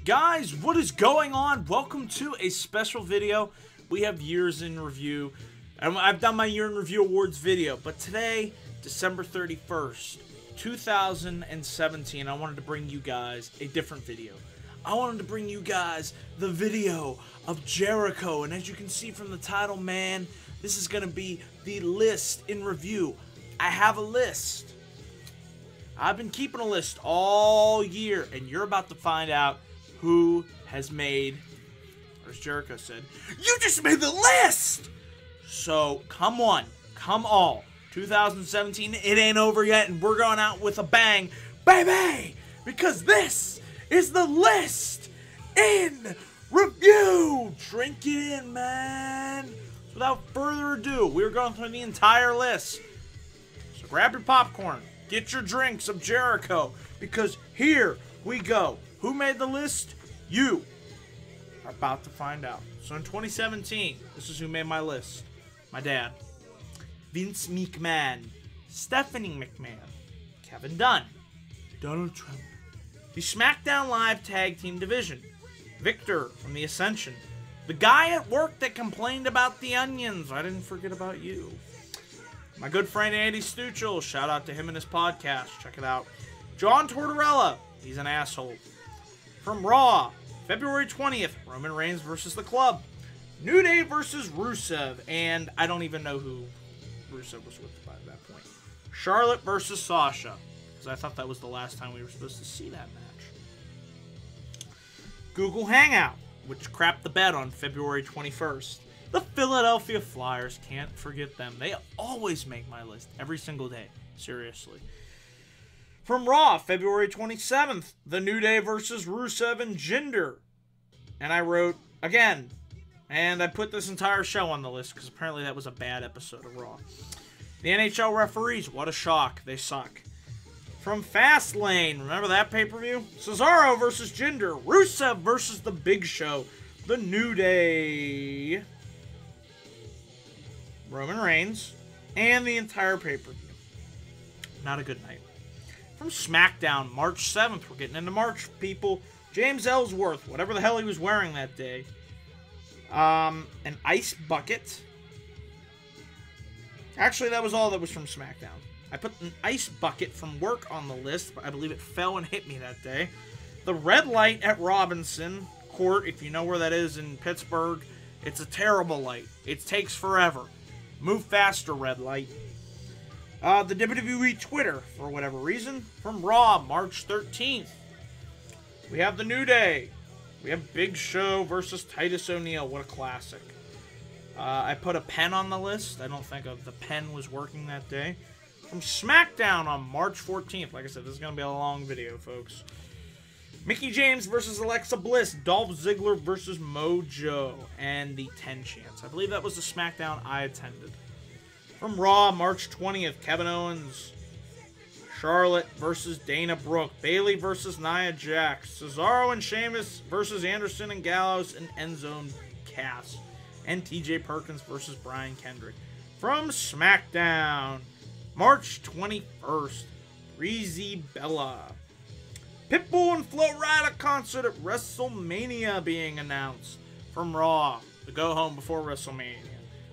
Guys, what is going on? Welcome to a special video. We have years in review. I've done my year in review awards video, but today, December 31st, 2017, I wanted to bring you guys a different video. I wanted to bring you guys the video of Jericho, and as you can see from the title, man, this is going to be the list in review. I have a list. I've been keeping a list all year, and you're about to find out who has made, or as Jericho said, you just made the list! So, come on, come all. 2017, it ain't over yet, and we're going out with a bang, baby! Because this is the list in review! Drink it in, man! Without further ado, we're going through the entire list. So grab your popcorn, get your drinks of Jericho, because here we go. Who made the list? You are about to find out. So in 2017, this is who made my list. My dad. Vince McMahon. Stephanie McMahon. Kevin Dunn. Donald Trump. The SmackDown Live Tag Team Division. Victor from the Ascension. The guy at work that complained about the onions. I didn't forget about you. My good friend Andy Stuchel. Shout out to him and his podcast. Check it out. John Tortorella. He's an asshole. From Raw, February 20th, Roman Reigns versus The Club. New Day versus Rusev, and I don't even know who Rusev was with by that point. Charlotte versus Sasha, because I thought that was the last time we were supposed to see that match. Google Hangout, which crapped the bed on February 21st. The Philadelphia Flyers, can't forget them. They always make my list every single day, seriously. From Raw, February 27th, The New Day versus Rusev and Jinder. And I wrote, again, and I put this entire show on the list because apparently that was a bad episode of Raw. The NHL referees, what a shock. They suck. From Fastlane, remember that pay-per-view? Cesaro versus Jinder. Rusev versus The Big Show. The New Day. Roman Reigns. And the entire pay-per-view. Not a good night. From SmackDown, March 7th. We're getting into March, people. James Ellsworth, whatever the hell he was wearing that day. An ice bucket. Actually, that was all that was from SmackDown. I put an ice bucket from work on the list, but I believe it fell and hit me that day. The red light at Robinson Court, if you know where that is in Pittsburgh, it's a terrible light. It takes forever. Move faster, red light. The WWE Twitter, for whatever reason. From Raw, March 13th. We have The New Day. We have Big Show versus Titus O'Neil. What a classic. I put a pen on the list. I don't think the pen was working that day. From SmackDown on March 14th. Like I said, this is going to be a long video, folks. Mickie James versus Alexa Bliss. Dolph Ziggler versus Mojo. And the 10 Chance. I believe that was the SmackDown I attended. From Raw, March 20th, Kevin Owens, Charlotte versus Dana Brooke, Bayley versus Nia Jax, Cesaro and Sheamus versus Anderson and Gallows and Enzo and Cass, and TJ Perkins versus Brian Kendrick. From SmackDown, March 21st, Breezy Bella, Pitbull and Flo Rida concert at WrestleMania being announced. From Raw, the go home before WrestleMania.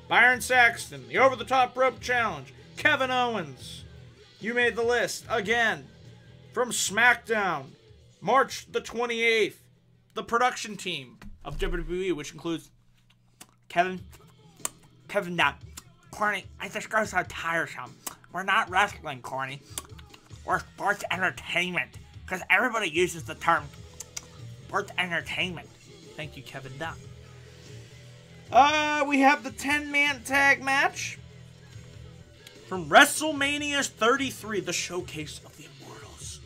Byron Saxton, the Over-the-Top Rope Challenge, Kevin Owens. You made the list again. From SmackDown, March the 28th, the production team of WWE, which includes Kevin Dunn. Corny, I just go so tiresome. We're not wrestling, Corny. We're sports entertainment. Because everybody uses the term sports entertainment. Thank you, Kevin Dunn. We have the 10-man tag match from WrestleMania 33, the showcase of the Immortals.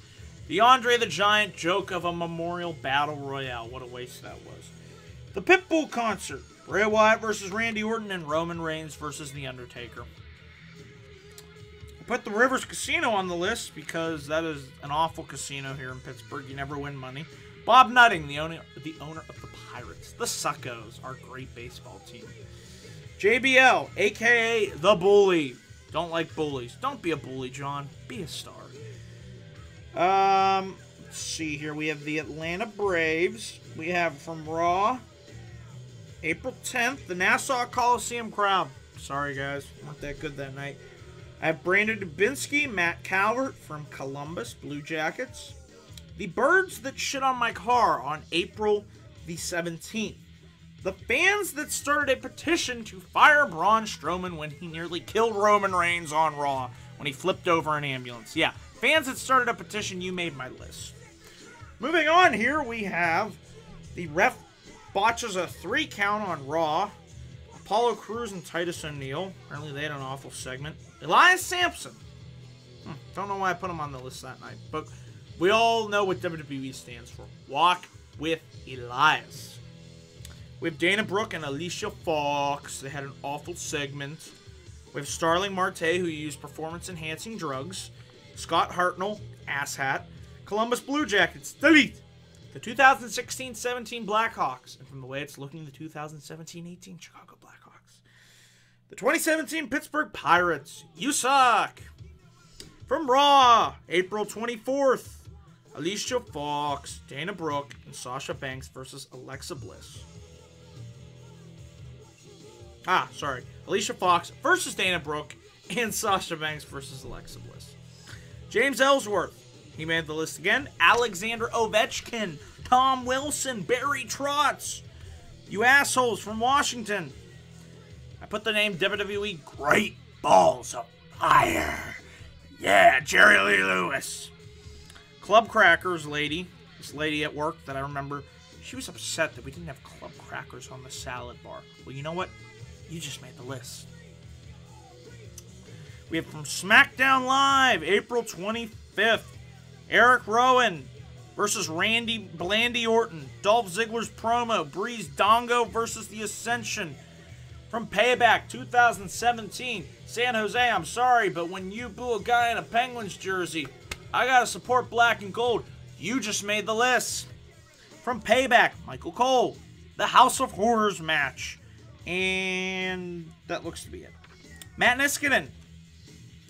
The Andre the Giant joke of a Memorial Battle Royale. What a waste that was. The Pitbull concert. Bray Wyatt versus Randy Orton and Roman Reigns versus The Undertaker. I put the Rivers Casino on the list because that is an awful casino here in Pittsburgh. You never win money. Bob Nutting, the owner of the Pirates. The Suckos, our great baseball team. JBL, a.k.a. The Bully. Don't like bullies. Don't be a bully, John. Be a star. Let's see here. We have the Atlanta Braves. We have from Raw, April 10th, the Nassau Coliseum crowd. Sorry, guys. Weren't that good that night. I have Brandon Dubinsky, Matt Calvert from Columbus Blue Jackets. The Birds That Shit on My Car on April the 17th. The fans that started a petition to fire Braun Strowman when he nearly killed Roman Reigns on Raw when he flipped over an ambulance. Yeah, fans that started a petition, you made my list. Moving on here, we have the ref botches a 3 count on Raw. Apollo Crews and Titus O'Neil. Apparently they had an awful segment. Elias Sampson. Don't know why I put him on the list that night, but we all know what WWE stands for. Walk with Elias. We have Dana Brooke and Alicia Fox. They had an awful segment. We have Starling Marte, who used performance-enhancing drugs. Scott Hartnell, asshat. Columbus Blue Jackets, delete. The 2016-17 Blackhawks. And from the way it's looking, the 2017-18 Chicago Blackhawks. The 2017 Pittsburgh Pirates, you suck. From Raw, April 24th. Alicia Fox, Dana Brooke, and Sasha Banks versus Alexa Bliss. Alicia Fox versus Dana Brooke and Sasha Banks versus Alexa Bliss. James Ellsworth, he made the list again. Alexander Ovechkin, Tom Wilson, Barry Trotz. You assholes from Washington. I put the name WWE Great Balls of Fire. Yeah, Jerry Lee Lewis. Club Crackers lady, this lady at work that I remember, she was upset that we didn't have Club Crackers on the salad bar. Well, you know what? You just made the list. We have from SmackDown Live, April 25th, Eric Rowan versus Blandy Orton. Dolph Ziggler's promo, Breeze Dongo versus The Ascension. From Payback 2017, San Jose, I'm sorry, but when you boo a guy in a Penguins jersey, I gotta support black and gold. You just made the list. From Payback, Michael Cole, the House of Horrors match. And that looks to be it. Matt Niskanen,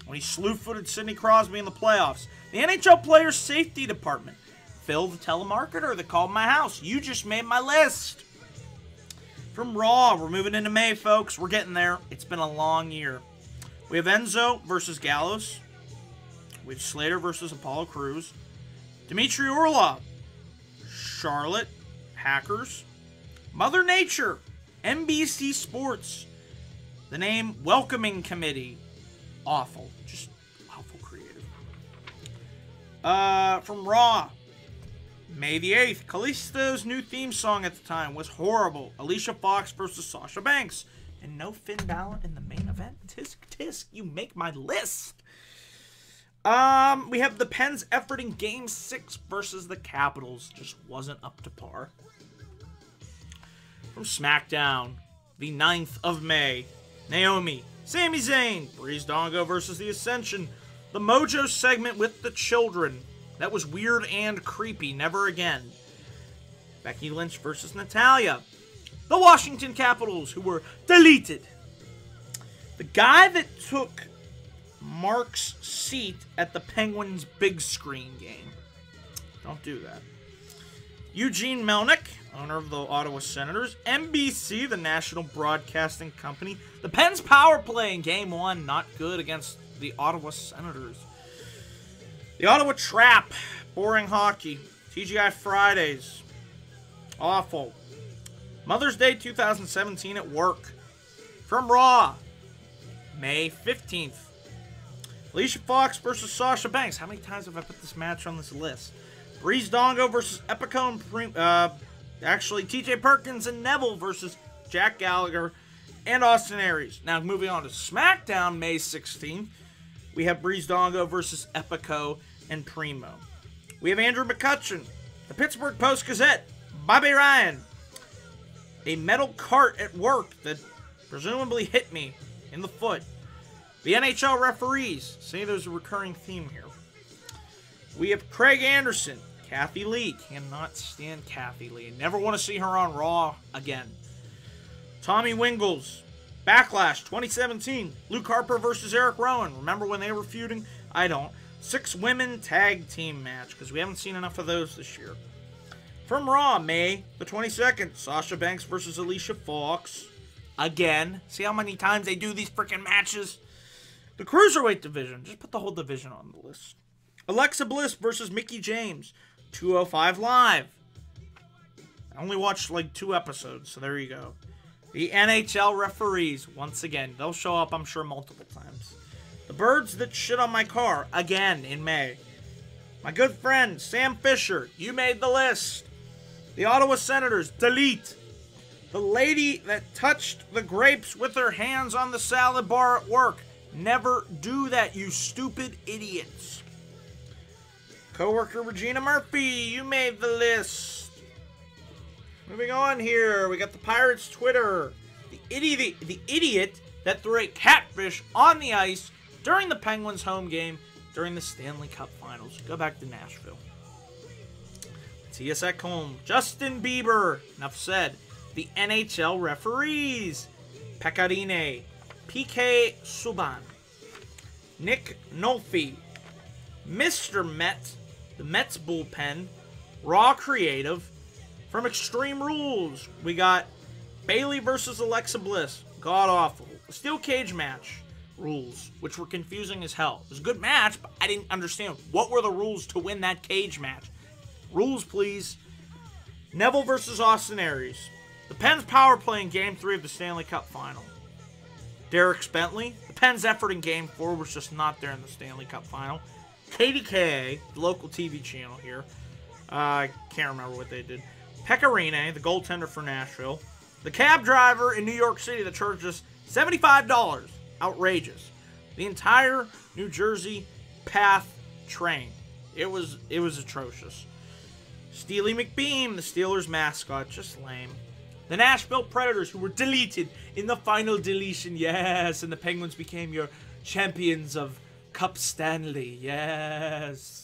when he slew-footed Sidney Crosby in the playoffs. The NHL Players Safety Department. Phil, the telemarketer that called my house. You just made my list. From Raw, we're moving into May, folks. We're getting there. It's been a long year. We have Enzo versus Gallows. We have Slater versus Apollo Crews. Dmitry Orlov, Charlotte, Hackers. Mother Nature, NBC Sports. The name Welcoming Committee. Awful. Just awful creative. From Raw, May the 8th. Kalisto's new theme song at the time was horrible. Alicia Fox versus Sasha Banks. And no Finn Balor in the main event. Tisk tisk, you make my list. We have the Pens' effort in Game 6 versus the Capitals. Just wasn't up to par. From SmackDown, the 9th of May. Naomi, Sami Zayn, Breeze Dongo versus The Ascension. The Mojo segment with the children. That was weird and creepy. Never again. Becky Lynch versus Natalya. The Washington Capitals, who were deleted. The guy that took Mark's seat at the Penguins' big screen game. Don't do that. Eugene Melnick, owner of the Ottawa Senators. NBC, the national broadcasting company. The Pens' power play in Game 1, not good against the Ottawa Senators. The Ottawa Trap, boring hockey. TGI Fridays, awful. Mother's Day 2017 at work. From Raw, May 15th. Alicia Fox versus Sasha Banks. How many times have I put this match on this list? Breeze Dongo versus Epico and actually TJ Perkins and Neville versus Jack Gallagher and Austin Aries. Now moving on to SmackDown, May 16th. We have Breeze Dongo versus Epico and Primo. We have Andrew McCutcheon, the Pittsburgh Post-Gazette, Bobby Ryan, a metal cart at work that presumably hit me in the foot. The NHL referees. See, there's a recurring theme here. We have Craig Anderson, Kathy Lee. Cannot stand Kathy Lee. Never want to see her on Raw again. Tommy Wingles, Backlash 2017. Luke Harper versus Eric Rowan. Remember when they were feuding? I don't. 6-women tag team match, because we haven't seen enough of those this year. From Raw, May the 22nd, Sasha Banks versus Alicia Fox. Again. See how many times they do these freaking matches? The Cruiserweight division. Just put the whole division on the list. Alexa Bliss versus Mickie James. 205 Live. I only watched like 2 episodes, so there you go. The NHL referees, once again. They'll show up, I'm sure, multiple times. The Birds That Shit on My Car, again in May. My good friend, Sam Fisher, you made the list. The Ottawa Senators, delete. The lady that touched the grapes with her hands on the salad bar at work. Never do that, you stupid idiots. Coworker Regina Murphy, you made the list. Moving on here, we got the Pirates Twitter. The idiot that threw a catfish on the ice during the Penguins home game during the Stanley Cup Finals. Go back to Nashville. TS at home. Justin Bieber. Enough said. The NHL referees. Pekarine. PK Subban. Nick Nolte. Mr. Met. The Mets bullpen. Raw Creative. From Extreme Rules, we got Bayley versus Alexa Bliss. God awful. Steel cage match rules, which were confusing as hell. It was a good match, but I didn't understand what were the rules to win that cage match. Rules, please. Neville versus Austin Aries. The Pens power play in Game 3 of the Stanley Cup Final. Derek Bentley. The Pens' effort in Game 4 was just not there in the Stanley Cup Final. KDKA, the local TV channel here. I can't remember what they did. Pekarine, the goaltender for Nashville. The cab driver in New York City that charged us $75. Outrageous. The entire New Jersey Path train. It was atrocious. Steely McBeam, the Steelers mascot, just lame. The Nashville Predators, who were deleted in the final deletion, yes, and the Penguins became your champions of Cup Stanley, yes.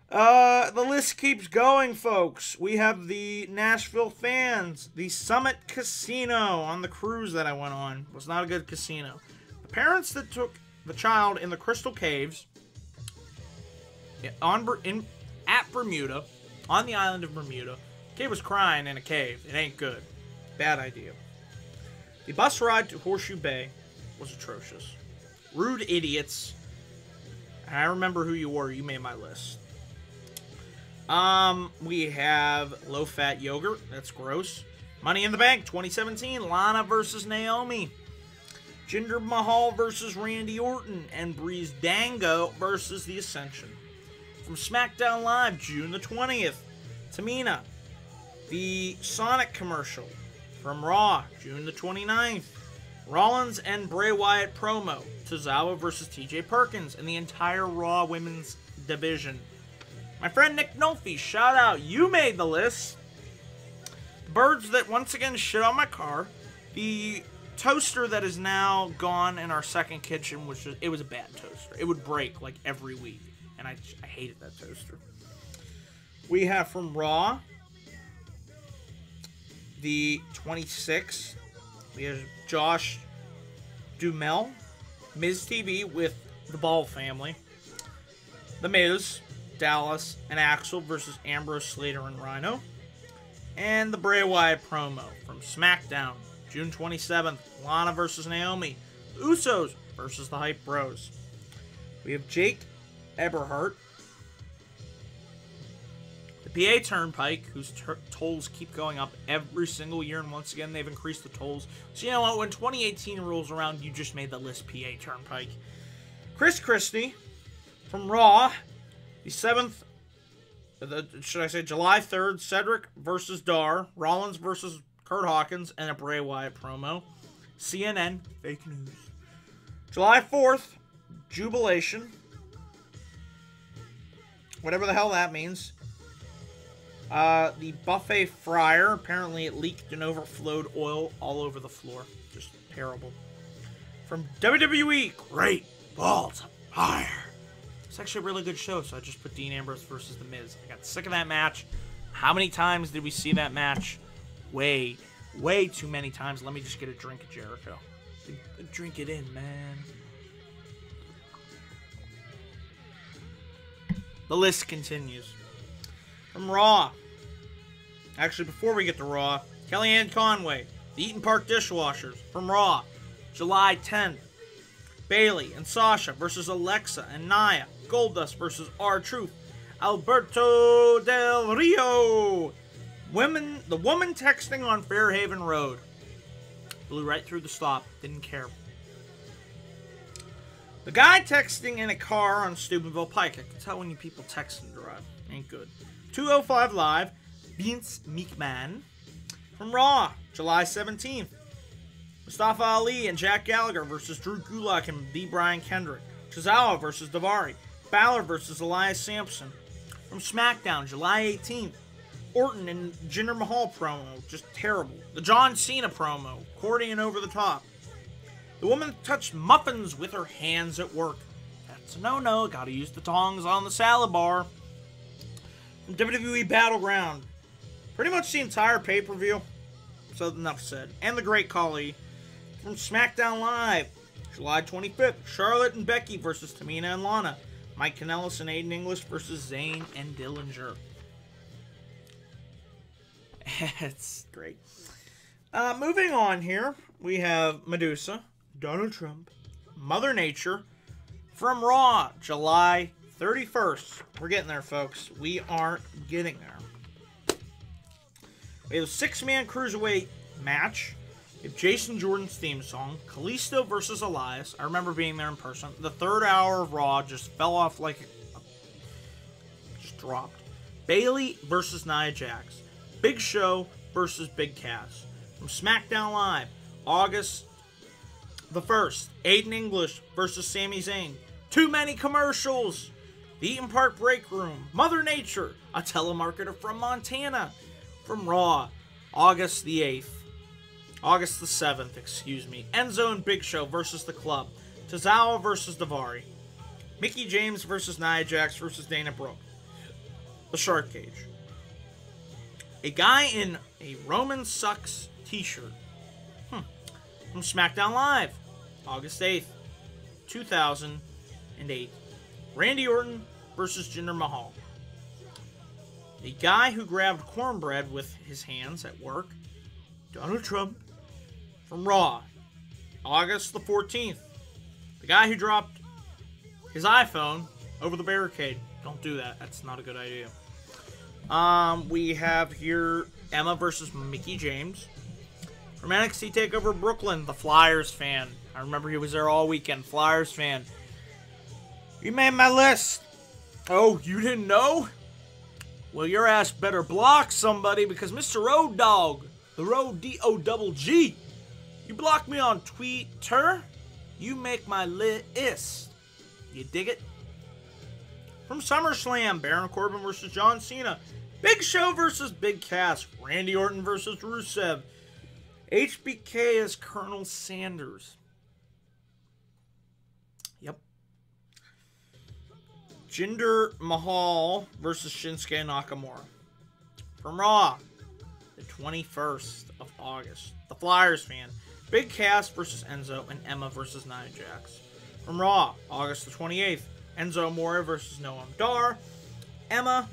The list keeps going, folks. We have the Nashville Fans, the Summit Casino on the cruise that I went on. It was not a good casino. The parents that took the child in the Crystal Caves at Bermuda, on the island of Bermuda. Kid was crying in a cave. It ain't good. Bad idea. The bus ride to Horseshoe Bay was atrocious. Rude idiots. And I remember who you were. You made my list. We have low-fat yogurt. That's gross. Money in the Bank 2017. Lana versus Naomi. Jinder Mahal versus Randy Orton. And Breeze Dango versus The Ascension. From SmackDown Live, June the 20th. Tamina. The Sonic commercial. From Raw, June the 29th. Rollins and Bray Wyatt promo. Tozawa versus TJ Perkins. And the entire Raw women's division. My friend Nick Nolte, shout out. You made the list. Birds that once again shit on my car. The toaster that is now gone in our second kitchen, it was a bad toaster. It would break like every week. And I hated that toaster. We have from Raw, the 26th. We have Josh Duhamel, Miz TV with the Ball family. The Miz, Dallas, and Axel versus Ambrose, Slater, and Rhino. And the Bray Wyatt promo from SmackDown, June 27th. Lana versus Naomi. The Usos versus the Hype Bros. We have Jake Eberhardt. The PA Turnpike, whose tolls keep going up every single year, and once again they've increased the tolls. So you know what, when 2018 rolls around, you just made the list, PA Turnpike. Chris Christie from Raw, the 7th, July 3rd, Cedric versus Dar, Rollins versus Kurt Hawkins, and a Bray Wyatt promo. CNN, fake news. July 4th, Jubilation. Whatever the hell that means. The Buffet Fryer. Apparently it leaked and overflowed oil all over the floor. Just terrible. From WWE, Great Balls of Fire. It's actually a really good show, so I just put Dean Ambrose versus The Miz. I got sick of that match. How many times did we see that match? Way too many times. Let me just get a drink of Jericho. Drink it in, man. The list continues. From Raw. Actually, before we get to Raw, Kellyanne Conway, the Eaton Park Dishwashers. From Raw, July 10th. Bayley and Sasha versus Alexa and Nia. Goldust versus R-Truth. Alberto Del Rio. The woman texting on Fairhaven Road. Blew right through the stop. Didn't care. The guy texting in a car on Steubenville Pike. I can tell when you people text and drive. Ain't good. 205 Live. Vince McMahon. From Raw, July 17th. Mustafa Ali and Jack Gallagher versus Drew Gulak and B. Brian Kendrick. Tozawa versus Daivari. Balor versus Elias Sampson. From SmackDown, July 18th. Orton and Jinder Mahal promo. Just terrible. The John Cena promo. Cordy and over the top. The woman touched muffins with her hands at work. That's a no-no. Gotta use the tongs on the salad bar. From WWE Battleground. Pretty much the entire pay-per-view. So enough said. And the Great Khali. From SmackDown Live. July 25th. Charlotte and Becky versus Tamina and Lana. Mike Kanellis and Aiden English versus Zayn and Dillinger. It's great. Moving on here. We have Medusa. Donald Trump. Mother Nature. From Raw. July 31st. We're getting there, folks. We are getting there. We have a 6-man cruiserweight match. We have Jason Jordan's theme song. Kalisto versus Elias. I remember being there in person. The third hour of Raw just fell off like just dropped. Bayley versus Nia Jax. Big Show versus Big Cass. From SmackDown Live, August the 1st. Aiden English versus Sami Zayn. Too many commercials. The Eaton Park Break Room. Mother Nature. A telemarketer from Montana. From Raw, August the 8th. August the 7th, excuse me. Enzo and Big Show versus The Club. Tozawa versus Daivari. Mickie James versus Nia Jax versus Dana Brooke. The Shark Cage. A guy in a Roman Sucks t-shirt. From SmackDown Live, August 8th, 2008. Randy Orton versus Jinder Mahal. A guy who grabbed cornbread with his hands at work. Donald Trump. From Raw, August the 14th. The guy who dropped his iPhone over the barricade. Don't do that. That's not a good idea. We have here Emma versus Mickie James. From NXT TakeOver Brooklyn, the Flyers fan. I remember he was there all weekend. Flyers fan. You made my list. Oh, you didn't know? Well, your ass better block somebody because Mr. Road Dogg, the Road D-O-double-G, you block me on Twitter, you make my list. You dig it? From SummerSlam, Baron Corbin versus John Cena. Big Show versus Big Cass. Randy Orton versus Rusev. HBK as Colonel Sanders. Yep. Jinder Mahal versus Shinsuke Nakamura. From Raw, the 21st of August. The Flyers fan. Big Cass versus Enzo and Emma versus Nia Jax. From Raw, August the 28th. Enzo Amore versus Noam Dar. Emma.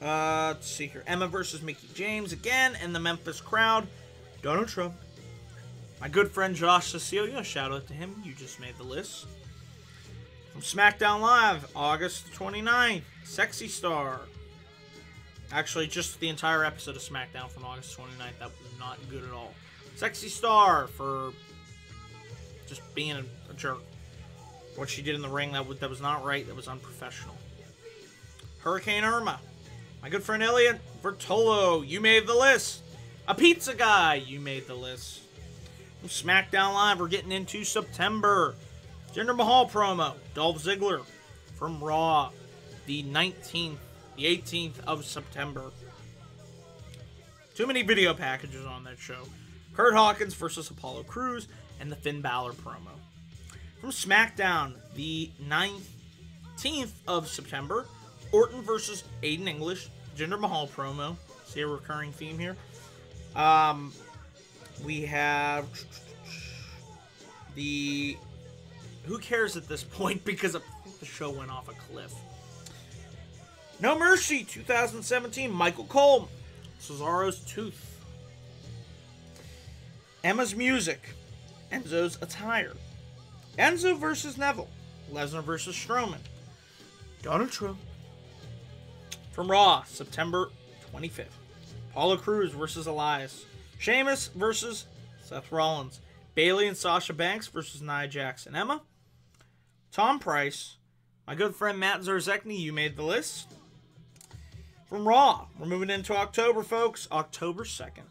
Let's see here. Emma versus Mickie James again. And the Memphis Crowd. Donald Trump. My good friend Josh Cecilia. Shout out to him. You just made the list. From SmackDown Live, August the 29th. Sexy Star. Actually, just the entire episode of SmackDown from August 29th. That was not good at all. Sexy Star for just being a jerk. What she did in the ring, that was not right. That was unprofessional. Hurricane Irma. My good friend Elliot Bertolo. You made the list. A pizza guy. You made the list. From SmackDown Live, we're getting into September. Jinder Mahal promo. Dolph Ziggler. From Raw. The 18th of September. Too many video packages on that show. Kurt Hawkins versus Apollo Crews and the Finn Balor promo. From SmackDown, the 19th of September, Orton versus Aiden English, Jinder Mahal promo. See a recurring theme here. We have the... Who cares at this point because the show went off a cliff. No Mercy 2017, Michael Cole, Cesaro's Tooth. Emma's Music, Enzo's Attire. Enzo versus Neville, Lesnar versus Strowman. Donald Trump. From Raw, September 25th. Apollo Crews versus Elias. Sheamus versus Seth Rollins. Bayley and Sasha Banks versus Nia Jax and Emma. Tom Price. My good friend Matt Zarzekny, you made the list. From Raw, we're moving into October, folks. October 2nd.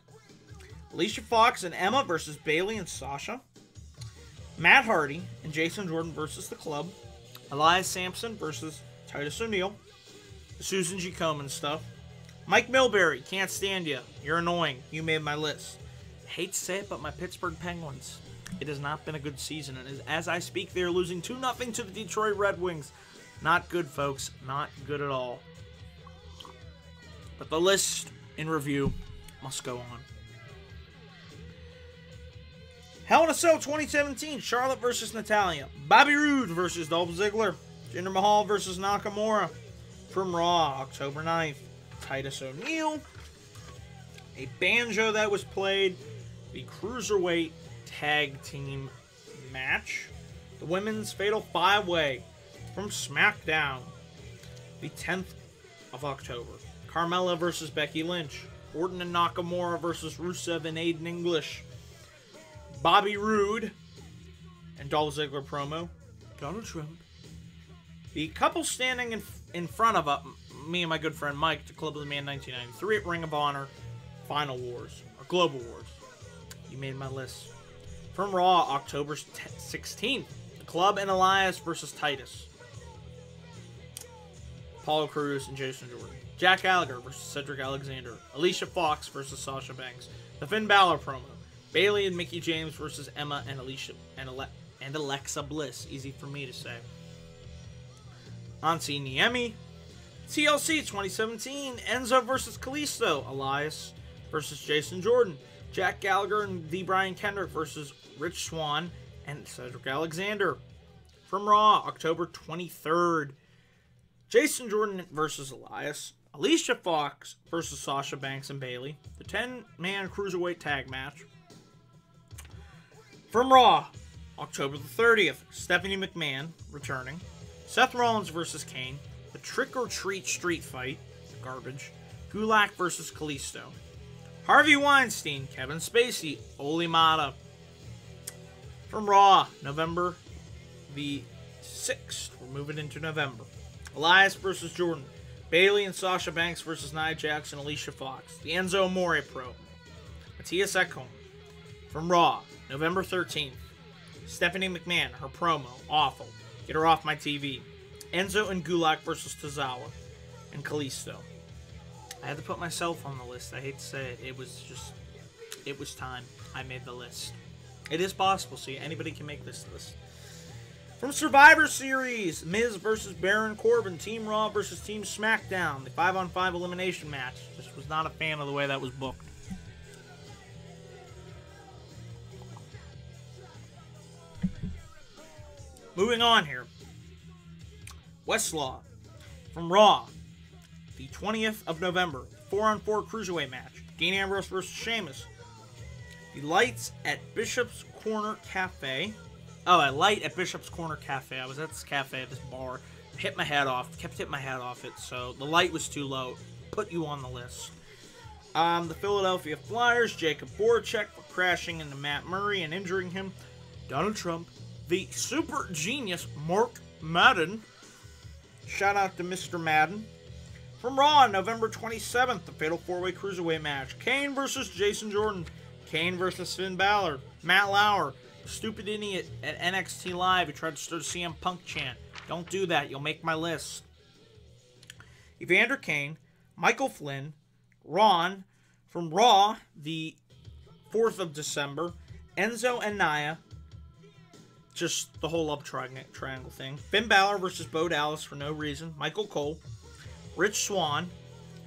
Alicia Fox and Emma versus Bayley and Sasha. Matt Hardy and Jason Jordan versus The Club. Elias Sampson versus Titus O'Neil. The Susan G. Komen stuff. Mike Milbury, can't stand you. You're annoying. You made my list. Hate to say it, but my Pittsburgh Penguins. It has not been a good season, and as I speak, they are losing 2-0 to the Detroit Red Wings. Not good, folks. Not good at all. But the list in review must go on. Hell in a Cell 2017, Charlotte versus Natalya. Bobby Roode versus Dolph Ziggler. Jinder Mahal versus Nakamura. From Raw, October 9th, Titus O'Neil. A banjo that was played. The Cruiserweight Tag Team match. The Women's Fatal 5-Way from SmackDown. The 10th of October. Carmella versus Becky Lynch. Orton and Nakamura versus Rusev and Aiden English. Bobby Roode and Dolph Ziggler promo. Donald Trump. The couple standing in front of me and my good friend Mike to Club of the Man 1993 at Ring of Honor. Final Wars. Or Global Wars. You made my list. From Raw, October 16th. The Club and Elias versus Titus. Apollo Crews and Jason Jordan. Jack Gallagher versus Cedric Alexander. Alicia Fox versus Sasha Banks. The Finn Balor promo. Bayley and Mickie James versus Emma and Alicia and Alexa Bliss. Easy for me to say. Ansi Niemi. TLC 2017. Enzo versus Kalisto. Elias versus Jason Jordan. Jack Gallagher and the Brian Kendrick versus Rich Swann and Cedric Alexander. From Raw, October 23rd. Jason Jordan versus Elias. Alicia Fox versus Sasha Banks and Bayley. The 10-man Cruiserweight tag match. From Raw, October the 30th. Stephanie McMahon returning. Seth Rollins versus Kane. The Trick or Treat Street Fight. Garbage. Gulak versus Kalisto. Harvey Weinstein, Kevin Spacey, Oli Mata. From Raw, November the 6th. We're moving into November. Elias versus Jordan. Bayley and Sasha Banks versus Nia Jax and Alicia Fox. The Enzo Amore Pro. Matthias Ekholm. From Raw, November 13th. Stephanie McMahon, her promo, awful. Get her off my TV. Enzo and Gulak versus Tozawa and Kalisto. I had to put myself on the list. I hate to say it. It was time. I made the list. It is possible. See, anybody can make this list. From Survivor Series, Miz versus Baron Corbin, Team Raw versus Team SmackDown, the 5-on-5 elimination match. Just was not a fan of the way that was booked. Moving on here. Westlaw from Raw, the 20th of November, 4-on-4 Cruiserweight match. Dean Ambrose versus Sheamus. The lights at Bishop's Corner Cafe. Oh, a light at Bishop's Corner Cafe. I was at this cafe, at this bar. Hit my head off. Kept hitting my head off it, so the light was too low. Put you on the list. The Philadelphia Flyers, Jacob Voracek for crashing into Matt Murray and injuring him. Donald Trump. The super genius Mark Madden. Shout out to Mr. Madden. From Raw, November 27th, the Fatal 4-Way Cruiserweight match. Kane versus Jason Jordan. Kane versus Finn Balor. Matt Lauer, the stupid idiot at NXT Live who tried to start a CM Punk chant. Don't do that. You'll make my list. Evander Kane. Michael Flynn. Ron. From Raw, the 4th of December. Enzo and Nia. Just the whole love triangle thing. Finn Balor versus Bo Dallas for no reason. Michael Cole. Rich Swann.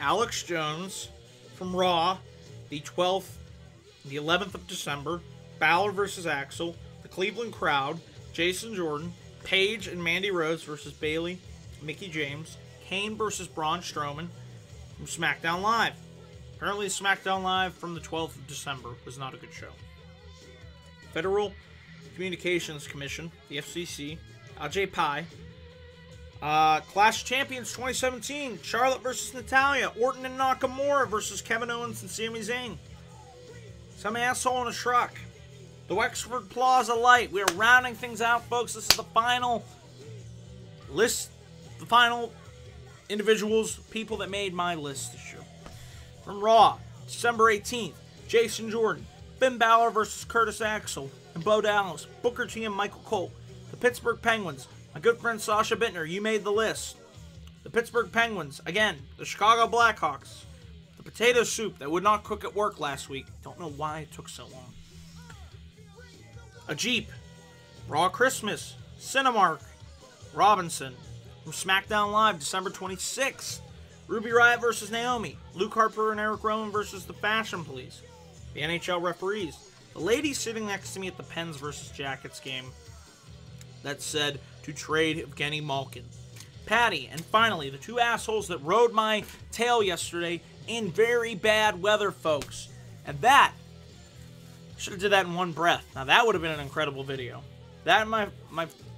Alex Jones. From Raw, the 11th of December. Balor versus Axel. The Cleveland Crowd. Jason Jordan. Paige and Mandy Rose versus Bayley, Mickie James. Kane versus Braun Strowman from SmackDown Live. Apparently, SmackDown Live from the 12th of December was not a good show. Federal Communications Commission, the FCC, Ajay Pai. Clash Champions 2017, Charlotte versus Natalya, Orton and Nakamura versus Kevin Owens and Sami Zayn. Some asshole in a truck. The Wexford Plaza Light. We are rounding things out, folks. This is the final list, the final individuals, people that made my list this year. From Raw, December 18th, Jason Jordan, Finn Balor versus Curtis Axel, and Bo Dallas, Booker T and Michael Cole. The Pittsburgh Penguins, my good friend Sasha Bittner, you made the list. The Pittsburgh Penguins, again, the Chicago Blackhawks, the potato soup that would not cook at work last week. Don't know why it took so long. A Jeep, Raw Christmas, Cinemark, Robinson. From SmackDown Live, December 26th, Ruby Riott versus Naomi, Luke Harper and Eric Rowan versus the Fashion Police, the NHL referees, the lady sitting next to me at the Pens versus Jackets game that said to trade Evgeny Malkin, Patty, and finally, the two assholes that rode my tail yesterday in very bad weather, folks. And that, should have did that in one breath. Now, that would have been an incredible video. That, my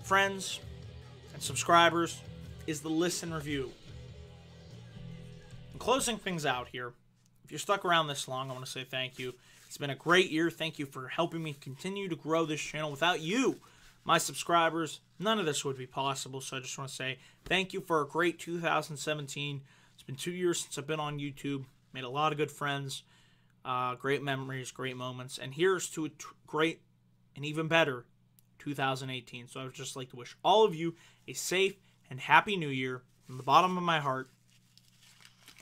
friends and subscribers, is the listen review. And closing things out here, if you're stuck around this long, I want to say thank you. It's been a great year. Thank you for helping me continue to grow this channel. Without you, my subscribers, none of this would be possible. So I just want to say thank you for a great 2017. It's been 2 years since I've been on YouTube. Made a lot of good friends, great memories, great moments. And here's to a great and even better 2018. So I would just like to wish all of you a safe and happy new year from the bottom of my heart.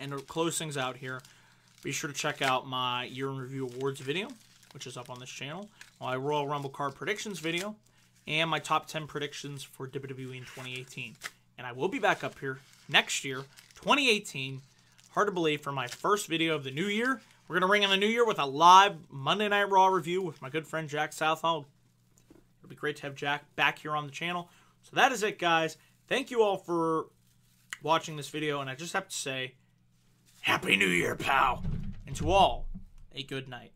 And to close things out here, be sure to check out my Year in Review Awards video, which is up on this channel, my Royal Rumble card predictions video, and my top 10 predictions for WWE in 2018. And I will be back up here next year, 2018, hard to believe, for my first video of the new year. We're going to ring in the new year with a live Monday Night Raw review with my good friend Jack Southall. It'll be great to have Jack back here on the channel. So that is it, guys. Thank you all for watching this video, and I just have to say, Happy New Year, pal! And to all, a good night.